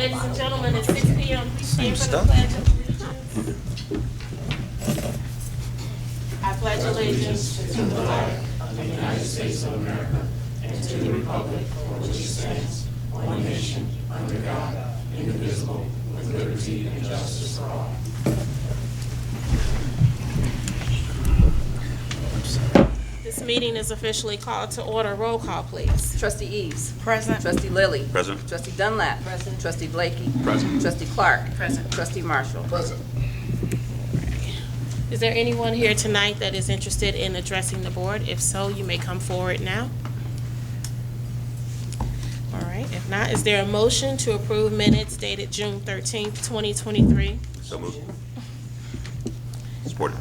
Ladies and gentlemen, it's 6 p.m. Please stand for the pledge of allegiance. I pledge allegiance to the flag of the United States of America and to the republic for which it stands, one nation, under God, indivisible, with liberty and justice for all. This meeting is officially called to order. Roll call, please. Trustee Eves. Present. Trustee Lilly. Present. Trustee Dunlap. Present. Trustee Blakey. Present. Trustee Clark. Present. Trustee Marshall. Present. Is there anyone here tonight that is interested in addressing the board? If so, you may come forward now. All right. If not, is there a motion to approve minutes dated June 13th, 2023? So moved. Supported.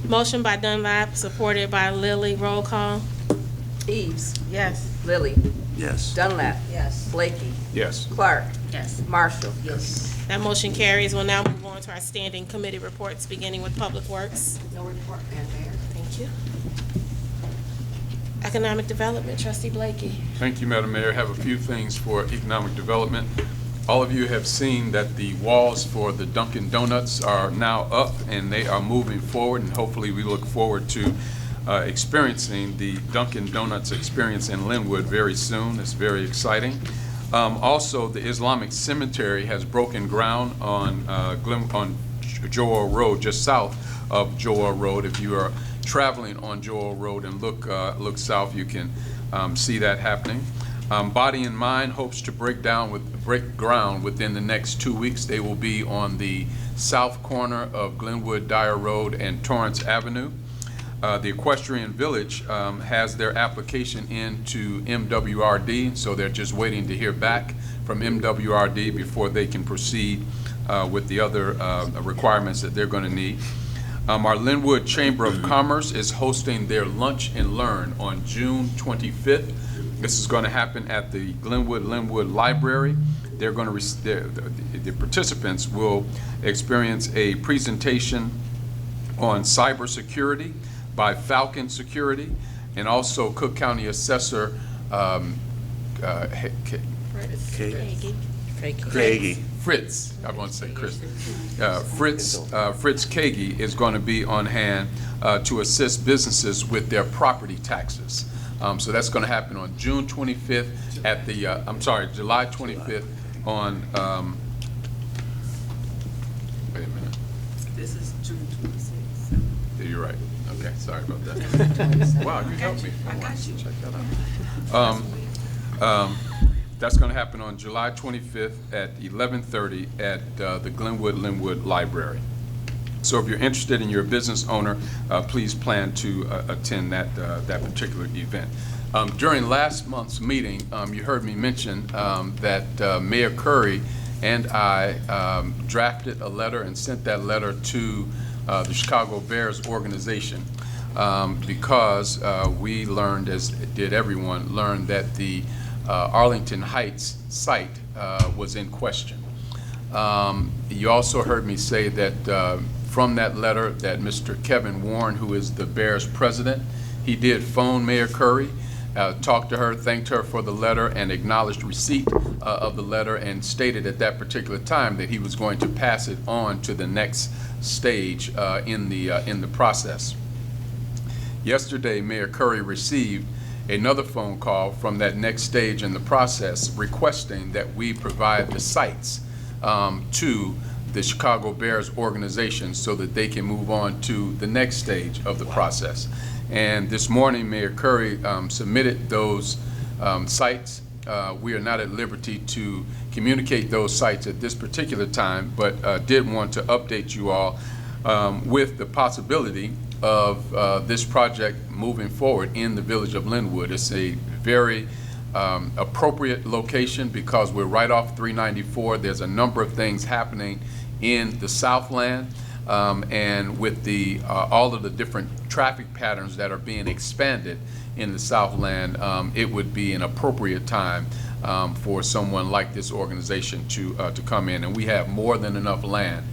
Motion by Dunlap, supported by Lilly. Roll call. Eves. Yes. Lilly. Yes. Dunlap. Yes. Blakey. Yes. Clark. Yes. Marshall. Yes. That motion carries. We'll now move on to our standing committee reports, beginning with Public Works. No report, Madam Mayor. Thank you. Economic Development, Trustee Blakey. Thank you, Madam Mayor. I have a few things for economic development. All of you have seen that the walls for the Dunkin' Donuts are now up and they are moving forward, and hopefully we look forward to experiencing the Dunkin' Donuts experience in Lynwood very soon. It's very exciting. Also, the Islamic Cemetery has broken ground on Joel Road, just south of Joel Road. If you are traveling on Joel Road and look south, you can see that happening. Body and Mind hopes to break ground within the next 2 weeks. They will be on the south corner of Glenwood, Dyer Road, and Torrance Avenue. The Equestrian Village has their application in to MWRD, so they're just waiting to hear back from MWRD before they can proceed with the other requirements that they're going to need. Our Lynwood Chamber of Commerce is hosting their Lunch and Learn on June 25th. This is going to happen at the Lynwood Library. They're going to the participants will experience a presentation on cybersecurity by Falcon Security, and also Cook County Assessor Fritz. I want to say Chris. Fritz Kagi is going to be on hand to assist businesses with their property taxes. So that's going to happen on June 25th at the, July 25th on, wait a minute. This is June 26th. Yeah, you're right. Okay, sorry about that. Wow, you helped me. I got you. Check that out. That's going to happen on July 25th at 11:30 at the Lynwood Library. So if you're interested and you're a business owner, please plan to attend that particular event. During last month's meeting, you heard me mention that Mayor Curry and I drafted a letter and sent that letter to the Chicago Bears organization because we learned, as did everyone, learned that the Arlington Heights site was in question. You also heard me say that from that letter that Mr. Kevin Warren, who is the Bears president, he did phone Mayor Curry, talked to her, thanked her for the letter, and acknowledged receipt of the letter, and stated at that particular time that he was going to pass it on to the next stage in the process. Yesterday, Mayor Curry received another phone call from that next stage in the process requesting that we provide the sites to the Chicago Bears organization so that they can move on to the next stage of the process. And this morning, Mayor Curry submitted those sites. We are not at liberty to communicate those sites at this particular time, but did want to update you all with the possibility of this project moving forward in the village of Lynwood. It's a very appropriate location because we're right off 394. There's a number of things happening in the Southland, and with the all of the different traffic patterns that are being expanded in the Southland, it would be an appropriate time for someone like this organization to come in, and we have more than enough land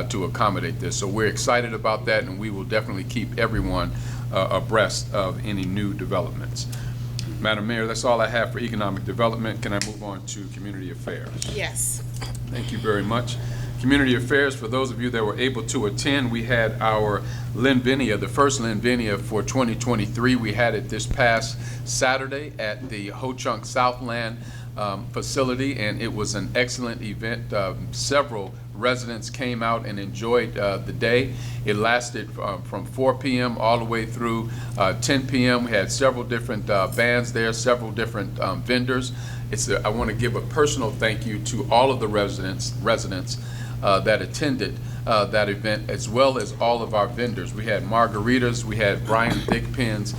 to accommodate this. So we're excited about that, and we will definitely keep everyone abreast of any new developments. Madam Mayor, that's all I have for economic development. Can I move on to community affairs? Yes. Thank you very much. Community affairs, for those of you that were able to attend, we had our Lynvinia, the first Lynvinia for 2023. We had it this past Saturday at the Ho-Chunk Southland facility, and it was an excellent event. Several residents came out and enjoyed the day. It lasted from 4 p.m. all the way through 10 p.m. We had several different bands there, several different vendors. I want to give a personal thank you to all of the residents that attended that event, as well as all of our vendors. We had margaritas, we had Brian Thigpen's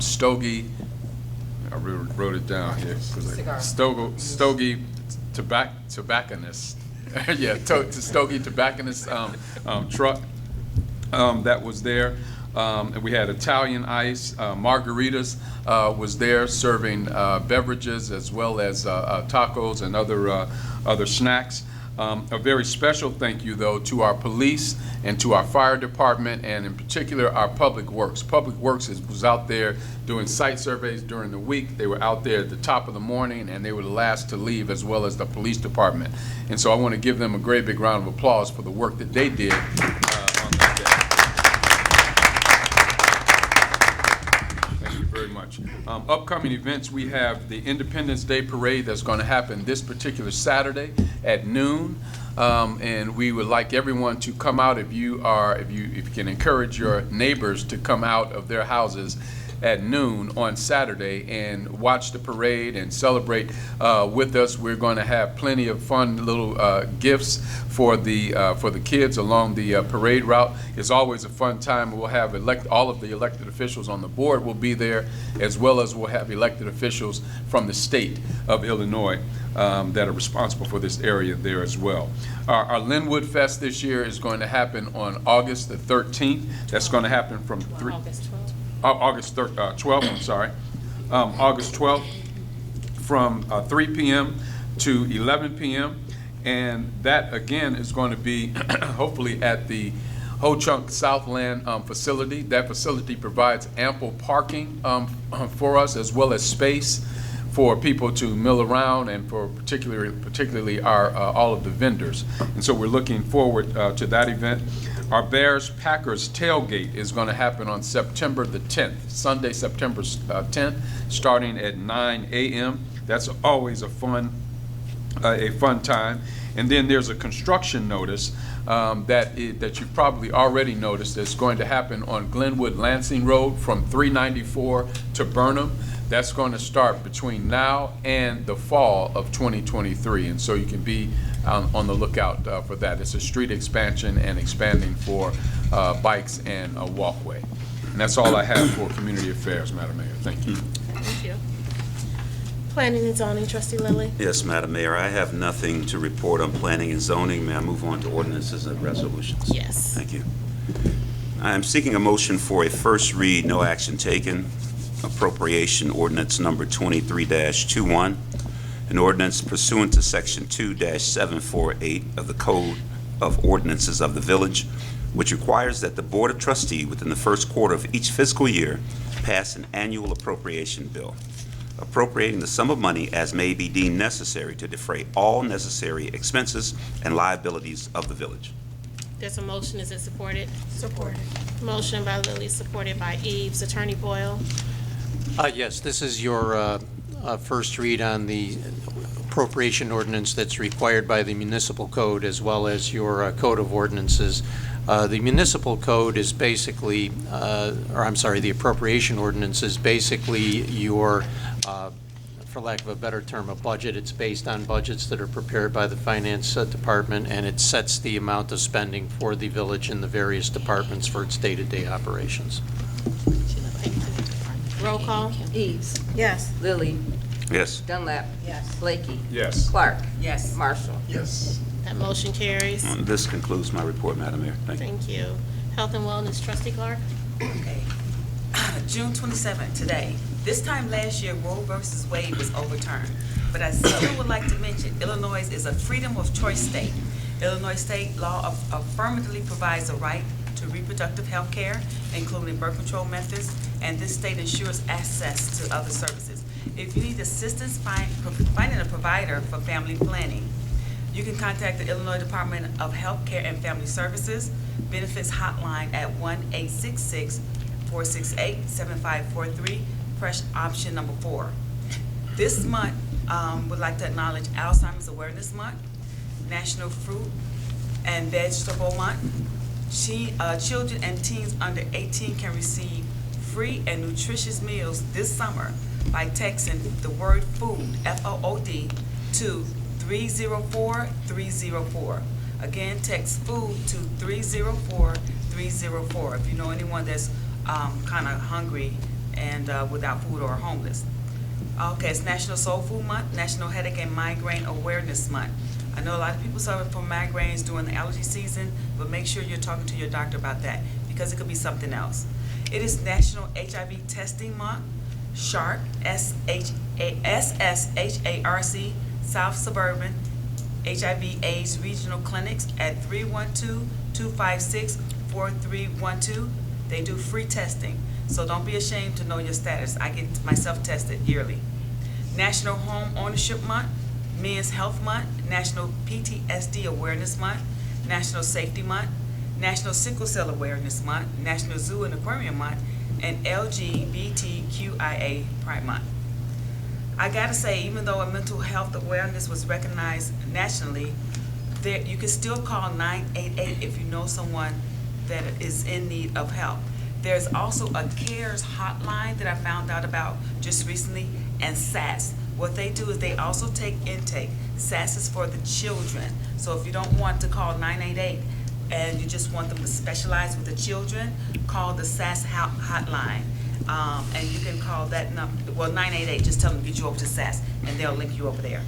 Stogie, I wrote it down here. Stogie Tobacconist. Yeah, Stogie Tobacconist truck that was there. And we had Italian Ice, Margaritas was there serving beverages as well as tacos and other snacks. A very special thank you, though, to our police and to our fire department, and in particular our Public Works. Public Works was out there doing site surveys during the week. They were out there at the top of the morning, and they were the last to leave, as well as the police department. And so I want to give them a great big round of applause for the work that they did on that day. Thank you very much. Upcoming events, we have the Independence Day Parade that's going to happen this particular Saturday at noon. And we would like everyone to come out if you can encourage your neighbors to come out of their houses at noon on Saturday and watch the parade and celebrate with us. We're going to have plenty of fun little gifts for the kids along the parade route. It's always a fun time. We'll have all of the elected officials on the board will be there, as well as we'll have elected officials from the state of Illinois that are responsible for this area there as well. Our Lynwood Fest this year is going to happen on August the 13th. That's going to happen from August 12th, I'm sorry. August 12th from 3 p.m. to 11 p.m. And that, again, is going to be hopefully at the Ho-Chunk Southland facility. That facility provides ample parking for us, as well as space for people to mill around, and for particularly our all of the vendors. And so we're looking forward to that event. Our Bears-Packers tailgate is going to happen on September the 10th, Sunday, September 10th, starting at 9 a.m. That's always a fun time. And then there's a construction notice that you've probably already noticed that's going to happen on Glenwood Lansing Road from 394 to Burnham. That's going to start between now and the fall of 2023, and so you can be on the lookout for that. It's a street expansion and expanding for bikes and a walkway. And that's all I have for community affairs, Madam Mayor. Thank you. Thank you. Planning and zoning, Trustee Lilly. Yes, Madam Mayor, I have nothing to report on planning and zoning. May I move on to ordinances and resolutions? Yes. Thank you. I am seeking a motion for a first read, no action taken, appropriation ordinance number 23-21, an ordinance pursuant to section 2-748 of the Code of Ordinances of the Village, which requires that the Board of Trustees within the first quarter of each fiscal year pass an annual appropriation bill, appropriating the sum of money as may be deemed necessary to defray all necessary expenses and liabilities of the village. There's a motion. Is it supported? Supported. Motion by Lilly, supported by Eves. Attorney Boyle. Yes, this is your first read on the appropriation ordinance that's required by the municipal code, as well as your code of ordinances. The municipal code is basically, the appropriation ordinance is basically your, for lack of a better term, a budget. It's based on budgets that are prepared by the finance department, and it sets the amount of spending for the village and the various departments for its day-to-day operations. Roll call. Eves. Yes. Lilly. Yes. Dunlap. Yes. Blakey. Yes. Clark. Yes. Marshall. That motion carries. This concludes my report, Madam Mayor. Thank you. Thank you. Health and Wellness, Trustee Clark. Okay. June 27th, today. This time last year, Roe versus Wade was overturned. But I still would like to mention, Illinois is a freedom of choice state. Illinois state law affirmatively provides a right to reproductive health care, including birth control methods, and this state ensures access to other services. If you need assistance finding a provider for family planning, you can contact the Illinois Department of Health Care and Family Services Benefits Hotline at 1-866-468-7543, press option number 4. This month, would like to acknowledge Alzheimer's Awareness Month, National Fruit and Vegetable Month. Children and teens under 18 can receive free and nutritious meals this summer by texting the word food, F-O-O-D, to 304-304. Again, text food to 304-304 if you know anyone that's kind of hungry and without food or homeless. Okay, it's National Soul Food Month, National Headache and Migraine Awareness Month. I know a lot of people suffer from migraines during the allergy season, but make sure you're talking to your doctor about that because it could be something else. It is National HIV Testing Month, SHARC, SSHARC, South Suburban HIV/AIDS Regional Clinics at 312-256-4312. They do free testing, so don't be ashamed to know your status. I get myself tested yearly. National Home Ownership Month, Men's Health Month, National PTSD Awareness Month, National Safety Month, National Sickle Cell Awareness Month, National Zoo and Aquarium Month, and LGBTQIA Pride Month. I gotta say, even though a mental health awareness was recognized nationally, you can still call 988 if you know someone that is in need of help. There's also a CARES hotline that I found out about just recently, and SAS. What they do is they also take intake. SAS is for the children. So if you don't want to call 988 and you just want them to specialize with the children, call the SAS hotline. And you can call that number, well, 988, just tell them to get you over to SAS, and they'll link you over there.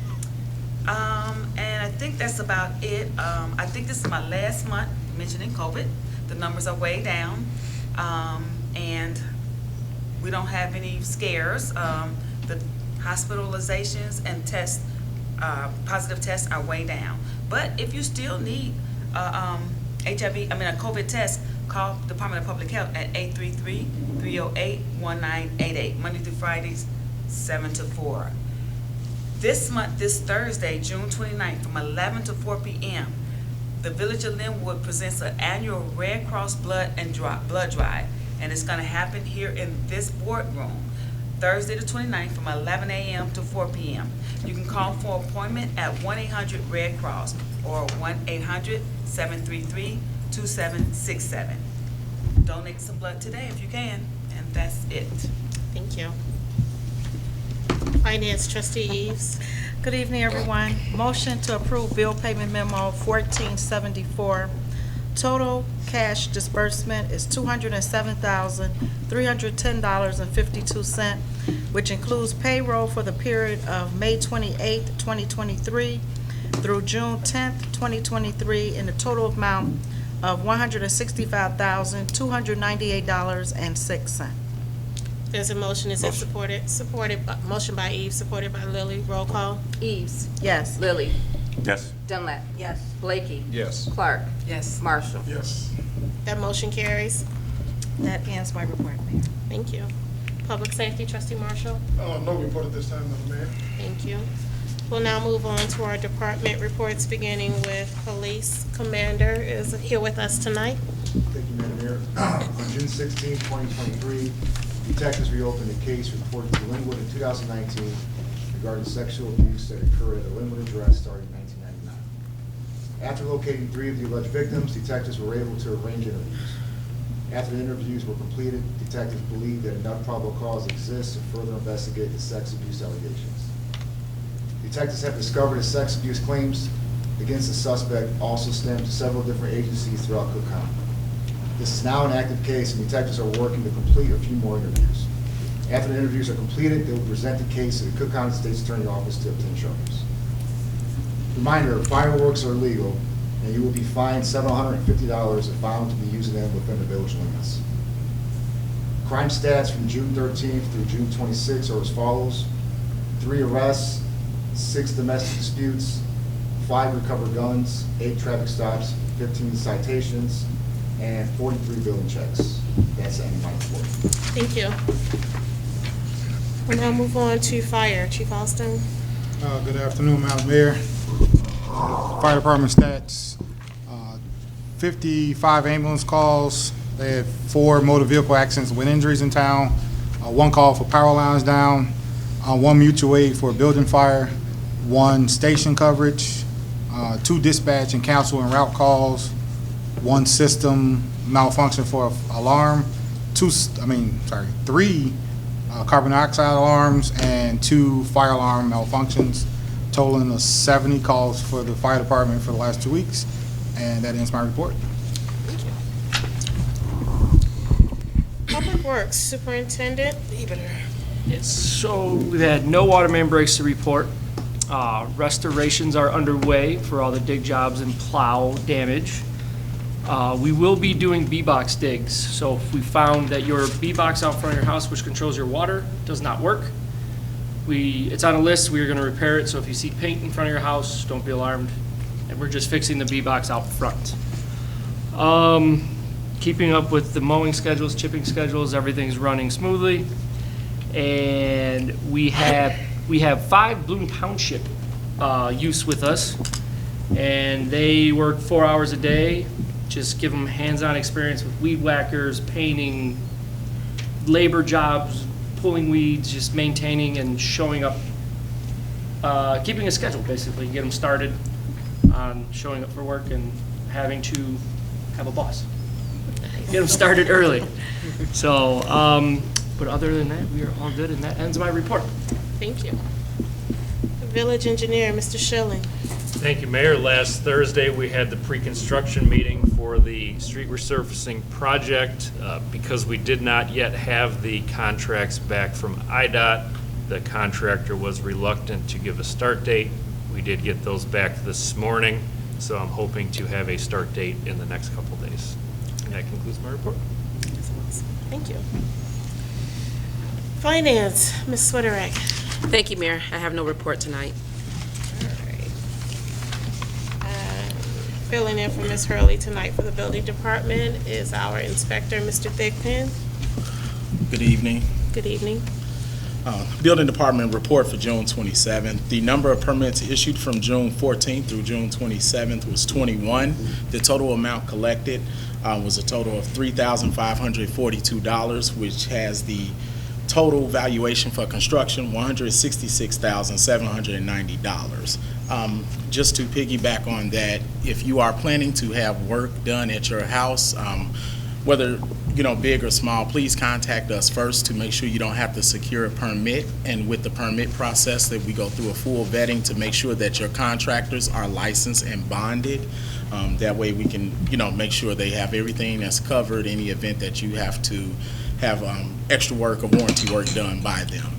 And I think that's about it. I think this is my last month mentioning COVID. The numbers are way down, and we don't have any scares. The hospitalizations and positive tests are way down. But if you still need a COVID test, call Department of Public Health at 833-308-1988, Monday through Fridays, 7 to 4. This month, this Thursday, June 29th, from 11 to 4 p.m., the Village of Lynwood presents an annual Red Cross blood drive, and it's going to happen here in this boardroom, Thursday the 29th, from 11 a.m. to 4 p.m. You can call for an appointment at 1-800-RED-CROSS or 1-800-733-2767. Donate some blood today if you can, and that's it. Thank you. Finance Trustee Eves. Good evening, everyone. Motion to approve bill payment memo 1474. Total cash disbursement is $207,310.52, which includes payroll for the period of May 28, 2023 through June 10, 2023 in the total amount of $165,298.06. There's a motion. Is it supported? Motion by Eves, supported by Lilly. Roll call. Eves. Yes. Lilly. Yes. Dunlap. Yes. Blakey. Yes. Clark. Yes. Marshall. Yes. That motion carries. That ends my report, Mayor. Thank you. Public Safety Trustee Marshall. No report at this time, Madam Mayor. Thank you. We'll now move on to our department reports, beginning with Police Commander is here with us tonight. Thank you, Madam Mayor. On June 16, 2023, detectives reopened a case reported to Lynwood in 2019 regarding sexual abuse that occurred at a Lynwood address starting in 1999. After locating 3 of the alleged victims, detectives were able to arrange interviews. After the interviews were completed, detectives believed that enough probable cause exists to further investigate the sex abuse allegations. Detectives have discovered that sex abuse claims against the suspect also stem to several different agencies throughout Cook County. This is now an active case, and detectives are working to complete a few more interviews. After the interviews are completed, they will present the case to the Cook County State's Attorney's Office to obtain charges. Reminder, fireworks are illegal, and you will be fined $750 if found to be using them within the village limits. Crime stats from June 13th through June 26th are as follows: 3 arrests, 6 domestic disputes, 5 recovered guns, 8 traffic stops, 15 citations, and 43 billing checks. That's my report. Thank you. We'll now move on to fire. Chief Alston. Good afternoon, Madam Mayor. Fire Department stats, 55 ambulance calls. They had 4 motor vehicle accidents with injuries in town, 1 call for power lines down, 1 mutual aid for a building fire, 1 station coverage, 2 dispatch and council and route calls, 1 system malfunction for alarm, 3 carbon dioxide alarms, and 2 fire alarm malfunctions, totaling of 70 calls for the fire department for the last 2 weeks. And that ends my report. Public Works Superintendent Ebener. Yes, so we've had no water main breaks to report. Restorations are underway for all the dig jobs and plow damage. We will be doing B-box digs. So if we found that your B-box out front of your house, which controls your water, does not work, it's on a list, we are gonna repair it. So if you see paint in front of your house, don't be alarmed. And we're just fixing the B-box out front. Keeping up with the mowing schedules, chipping schedules, everything's running smoothly. And we have 5 Bloom Township youths with us, and they work 4 hours a day. Just give them hands-on experience with weed whackers, painting, labor jobs, pulling weeds, just maintaining and showing up, keeping a schedule basically, get them started on showing up for work and having to have a boss. Get them started early. So, but other than that, we are all good, and that ends my report. Thank you. Village Engineer, Mr. Schilling. Thank you, Mayor. Last Thursday, we had the pre-construction meeting for the street resurfacing project. Because we did not yet have the contracts back from IDOT, the contractor was reluctant to give a start date. We did get those back this morning, so I'm hoping to have a start date in the next couple days. And that concludes my report. Thank you. Finance, Ms. Switterick. Thank you, Mayor. I have no report tonight. Filling in for Ms. Hurley tonight for the building department is our inspector, Mr. Thigpen. Good evening. Good evening. Building Department report for June 27th. The number of permits issued from June 14th through June 27th was 21. The total amount collected was a total of $3,542, which has the total valuation for construction, $166,790. Just to piggyback on that, if you are planning to have work done at your house, whether big or small, please contact us first to make sure you don't have to secure a permit. And with the permit process, that we go through a full vetting to make sure that your contractors are licensed and bonded. That way we can, make sure they have everything that's covered, any event that you have to have extra work or warranty work done by them.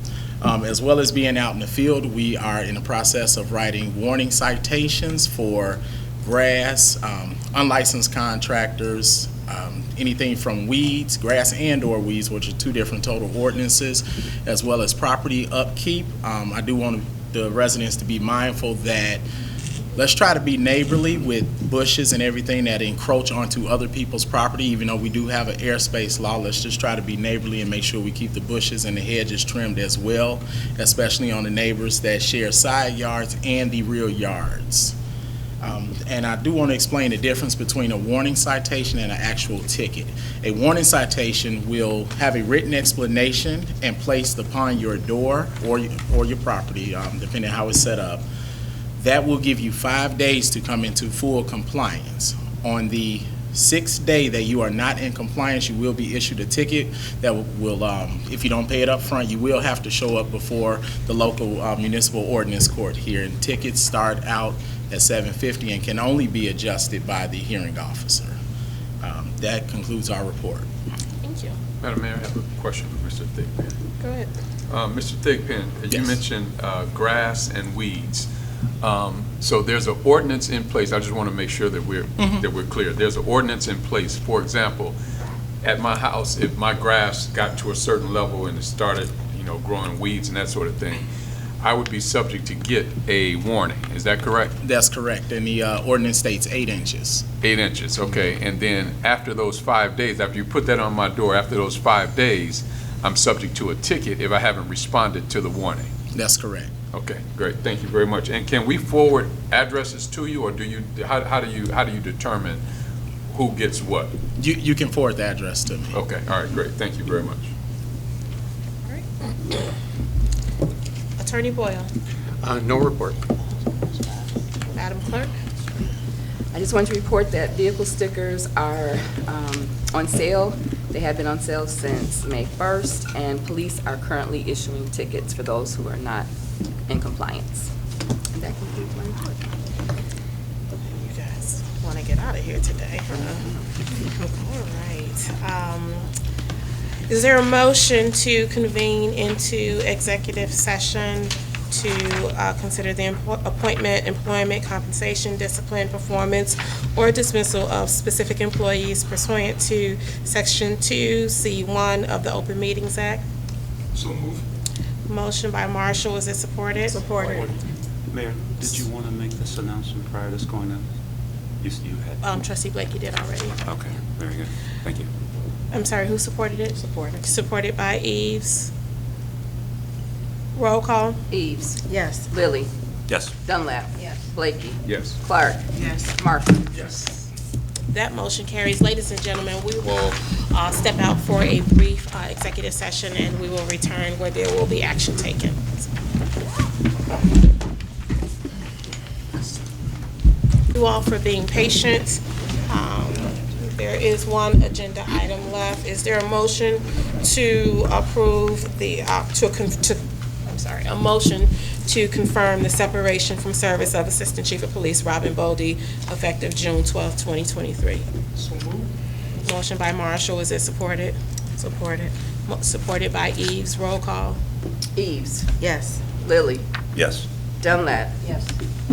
As well as being out in the field, we are in the process of writing warning citations for grass, unlicensed contractors, anything from weeds, grass and/or weeds, which are 2 different total ordinances, as well as property upkeep. I do want the residents to be mindful that let's try to be neighborly with bushes and everything that encroach onto other people's property. Even though we do have an airspace law, let's just try to be neighborly and make sure we keep the bushes and the hedges trimmed as well, especially on the neighbors that share side yards and the rear yards. And I do want to explain the difference between a warning citation and an actual ticket. A warning citation will have a written explanation and placed upon your door or your property, depending on how it's set up. That will give you 5 days to come into full compliance. On the 6th day that you are not in compliance, you will be issued a ticket that will, if you don't pay it up front, you will have to show up before the local municipal ordinance court here. And tickets start out at $750 and can only be adjusted by the hearing officer. That concludes our report. Thank you. Madam Mayor, I have a question for Mr. Thigpen. Go ahead. Mr. Thigpen, you Yes. mentioned grass and weeds. So there's an ordinance in place. I just want to make sure that we're clear. There's an ordinance in place. For example, at my house, if my grass got to a certain level and it started, growing weeds and that sort of thing, I would be subject to get a warning. Is that correct? That's correct, and the ordinance states 8 inches. 8 inches, okay. And then after those 5 days, after you put that on my door, after those 5 days, I'm subject to a ticket if I haven't responded to the warning. That's correct. Okay, great. Thank you very much. And can we forward addresses to you, or do you? How do you determine who gets what? You can forward the address to me. Okay. All right. Great. Thank you very much. Attorney Boyle. No report. Madam Clerk. I just want to report that vehicle stickers are on sale. They have been on sale since May 1st, and police are currently issuing tickets for those who are not in compliance. And that concludes my report. You guys want to get out of here today, huh? All right. Is there a motion to convene into executive session to consider the appointment, employment, compensation, discipline, performance, or dismissal of specific employees pursuant to Section 2C1 of the Open Meetings Act? So move. Motion by Marshall, is it supported? Supported. Mayor, did you want to make this announcement prior to this going in? You had. Trustee Blakey did already. Okay, very good. Thank you. I'm sorry, who supported it? Supported. Supported by Eves. Roll call. Eves. Yes. Lilly. Yes. Dunlap. Yes. Blakey. Yes. Clark. Yes. Marshall. Yes. That motion carries. Ladies and gentlemen, we will step out for a brief executive session, and we will return where there will be action taken. Thank you all for being patient. There is one agenda item left. Is there a motion to approve the, a motion to confirm the separation from service of Assistant Chief of Police Robin Boldy effective June 12, 2023? So move. Motion by Marshall, is it supported? Supported. Supported by Eves, roll call. Eves. Yes. Lilly. Yes. Dunlap. Yes.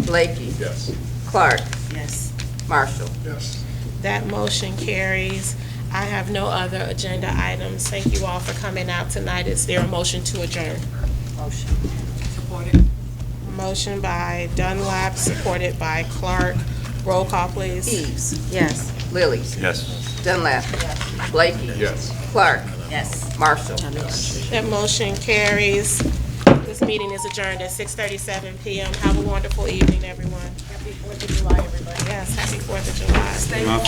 Blakey. Yes. Clark. Yes. Marshall. Yes. That motion carries. I have no other agenda items. Thank you all for coming out tonight. Is there a motion to adjourn? Motion. Supported. Motion by Dunlap, supported by Clark. Roll call, please. Eves. Yes. Lilly. Yes. Dunlap. Blakey. Yes. Clark. Yes. Marshall. That motion carries. This meeting is adjourned at 6:37 p.m. Have a wonderful evening, everyone. Happy 4th of July, everybody. Yes, happy 4th of July. Stay warm.